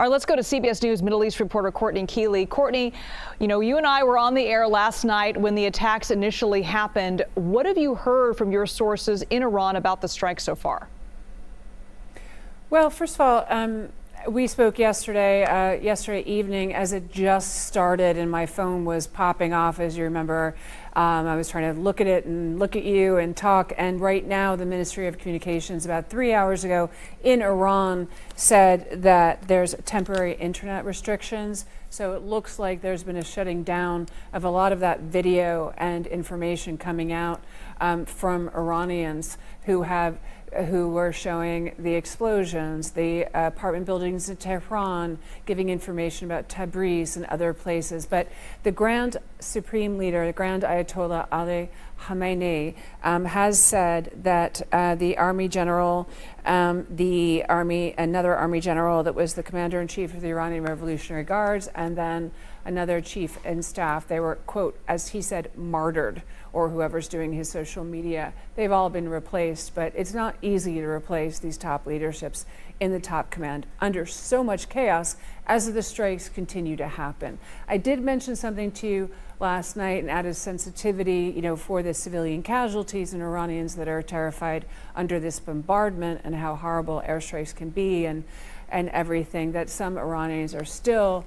All right, let's go to CBS News Middle East reporter Courtney Kealy. Courtney, you and I were on the air last night when the attacks initially happened. What have you heard from your sources in Iran about the strike so far? Well, first of all, we spoke yesterday evening as it just started, and my phone was popping off, as you remember. I was trying to look at it and look at you and talk. And right now, the Ministry of Communications, about 3 hours ago in Iran, said that there's temporary internet restrictions. So it looks like there's been a shutting down of a lot of that video and information coming out from Iranians who were showing the explosions, the apartment buildings in Tehran, giving information about Tabriz and other places. But the Grand Supreme Leader, the Grand Ayatollah Ali Khamenei, has said that the Army General, another Army General that was the Commander-in-Chief of the Iranian Revolutionary Guards, and then another Chief in Staff, they were, quote, as he said, martyred, or whoever's doing his social media. They've all been replaced, but it's not easy to replace these top leaderships in the top command under so much chaos as the strikes continue to happen. I did mention something to you last night and added sensitivity, for the civilian casualties and Iranians that are terrified under this bombardment and how horrible airstrikes can be and everything, that some Iranians are still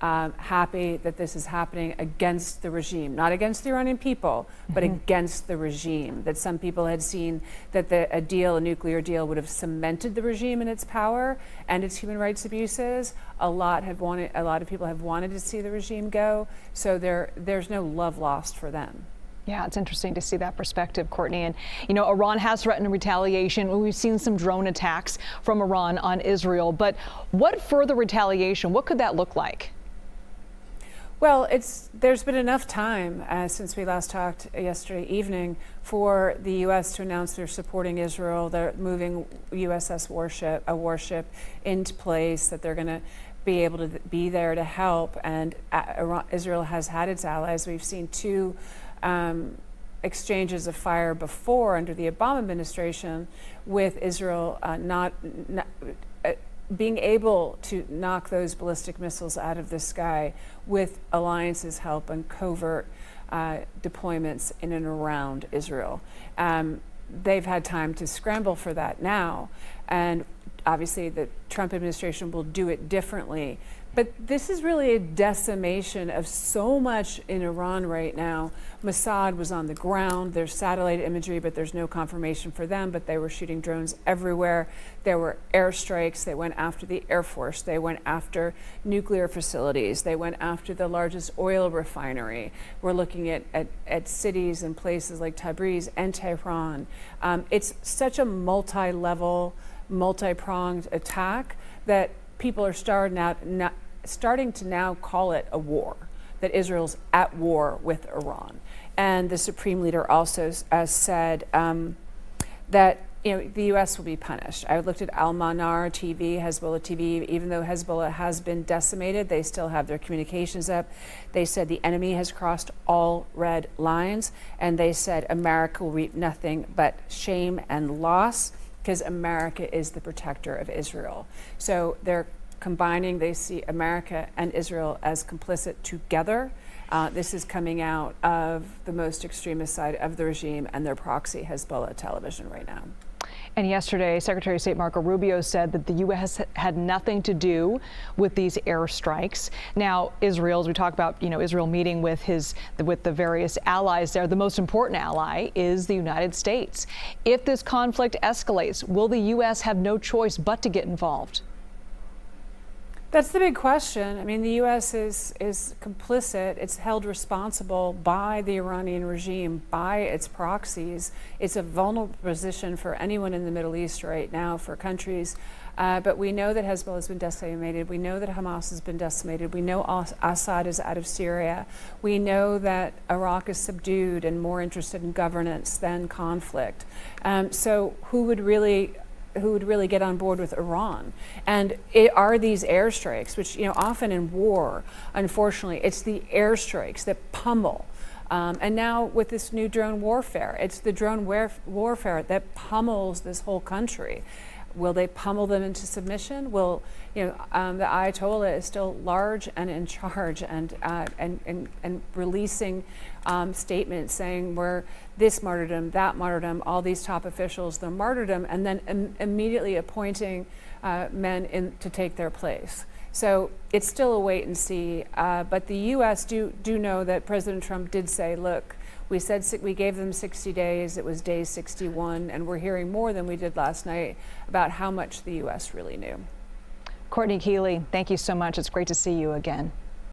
happy that this is happening against the regime, not against the Iranian people, but against the regime. That some people had seen that a nuclear deal would have cemented the regime in its power and its human rights abuses. A lot of people have wanted to see the regime go. So there's no love lost for them. Yeah, it's interesting to see that perspective, Courtney. And, Iran has threatened retaliation. We've seen some drone attacks from Iran on Israel. But what further retaliation? What could that look like? Well, there's been enough time since we last talked yesterday evening for the U.S. to announce they're supporting Israel. They're moving USS warship into place, that they're going to be able to be there to help. And Israel has had its allies. We've seen two exchanges of fire before under the Obama administration, with Israel being able to knock those ballistic missiles out of the sky with alliances' help and covert deployments in and around Israel. They've had time to scramble for that now, and obviously the Trump administration will do it differently. But this is really a decimation of so much in Iran right now. Mossad was on the ground. There's satellite imagery, but there's no confirmation for them. But they were shooting drones everywhere. There were airstrikes. They went after the Air Force. They went after nuclear facilities. They went after the largest oil refinery. We're looking at cities and places like Tabriz and Tehran. It's such a multi-level, multi-pronged attack that people are starting to now call it a war, that Israel's at war with Iran. And the Supreme Leader also said that the U.S. will be punished. I looked at Al-Manar TV, Hezbollah TV. Even though Hezbollah has been decimated, they still have their communications up. They said the enemy has crossed all red lines, and they said America will reap nothing but shame and loss, because America is the protector of Israel. So they're combining, they see America and Israel as complicit together. This is coming out of the most extremist side of the regime and their proxy Hezbollah television right now. And yesterday, Secretary of State Marco Rubio said that the U.S. had nothing to do with these airstrikes. Now, Israel, as we talk about, Israel meeting with the various allies there, the most important ally is the United States. If this conflict escalates, will the U.S. have no choice but to get involved? That's the big question. I mean, the U.S. is complicit. It's held responsible by the Iranian regime, by its proxies. It's a vulnerable position for anyone in the Middle East right now, for countries. But we know that Hezbollah has been decimated. We know that Hamas has been decimated. We know Assad is out of Syria. We know that Iraq is subdued and more interested in governance than conflict. So who would really get on board with Iran? And are these airstrikes, which often in war, unfortunately, it's the airstrikes that pummel. And now with this new drone warfare, it's the drone warfare that pummels this whole country. Will they pummel them into submission? Will, the Ayatollah is still large and in charge, and releasing statements saying we're this martyrdom, that martyrdom, all these top officials, the martyrdom, and then immediately appointing men in to take their place. So it's still a wait and see. But the U.S. do know that President Trump did say, look, we said we gave them 60 days. It was day 61, and we're hearing more than we did last night about how much the U.S. really knew. Courtney Kealy, thank you so much. It's great to see you again.